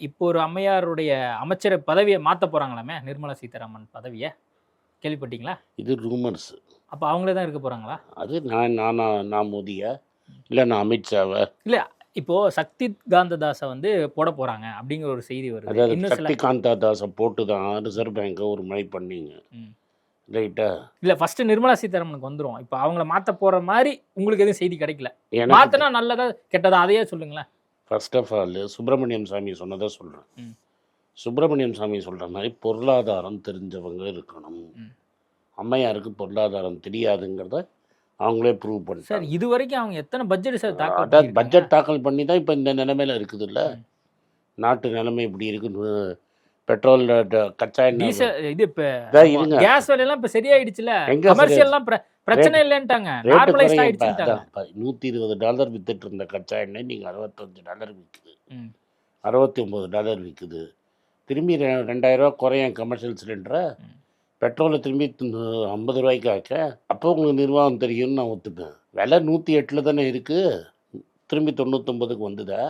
இப்போ ஒரு அம்மையாருடைய அமைச்சர் பதவியை மாத்த போறாங்களாமே, நிர்மலா சீதாராமன் பதவிய. கேள்விப்பட்டீங்களா? இது ரூமர்ஸ். அப்ப அவங்களே தான் இருக்க போறாங்களா? அது நான் மோடியா? இல்ல நான் அமித்ஷாவா? இல்ல, இப்போ சக்தி காந்ததாஸ வந்து போட போறாங்க அப்படிங்கிற ஒரு செய்தி வருது. அதாவது இன்னும் சில சக்திகாந்தா தாஸை போட்டு தான் ரிசர்வ் பேங்கை ஒரு மணி பண்ணீங்க. ம். ரைட்டா? இல்ல ஃபர்ஸ்ட் நிர்மலா சீதாராமனுக்கு வந்துரும். இப்போ அவங்கள மாத்த போற மாரி உங்களுக்கு எதுவும் செய்தி கிடைக்கல. எனக்கு மாத்துனா நல்லதா, கெட்டதா அதையே சொல்லுங்களேன். ஃபர்ஸ்ட் ஆஃப் ஆல் சுப்பிரமணியம் சாமி சொன்னதை சொல்கிறேன். ம். சுப்பிரமணியம் சாமி சொல்கிற மாதிரி பொருளாதாரம் தெரிஞ்சவங்க இருக்கணும். ம். அம்மையாருக்கு பொருளாதாரம் தெரியாதுங்கிறத அவங்களே ப்ரூவ் சார், பண்ணிட்டாங்க. இதுவரைக்கும் அவங்க எத்தனை பட்ஜெட் சார் தாக்கல் அதாவது பண்ணியிருக்காங்க? பட்ஜெட் தாக்கல் பண்ணி தான் இப்போ இந்த நிலைமையில இருக்குதுல்ல. ம். நாட்டு நிலைமை இப்படி இருக்குன்னு பெட்ரோல் கச்சா எண்ணெய் டீசல் இது இப்ப இதான் இருங்க. கேஸ் விலையெல்லாம் இப்ப சரியாயிடுச்சுல. எங்க கமர்ஷியல்லாம் பிரச்சனை இல்லன்ட்டாங்க. ரேட்டு நார்மலைஸ்ட் குறையும். ஆயிடுச்சுட்டாங்க. $120 வித்துட்டு இருந்த கச்சா எண்ணெய் நீங்கள் $65 விற்குது, ம். $69 விற்குது. திரும்பி 2000 குறையும் கமர்ஷியல் சிலிண்டரை. ம். பெட்ரோலை திரும்பி 50 ரூபாய்க்கு ஆக்க. அப்போ உங்களுக்கு நிர்வாகம் தெரியும்னு நான் ஒத்துப்பேன். விலை 108 தானே இருக்குது, திரும்பி 99க்கு வந்துதா?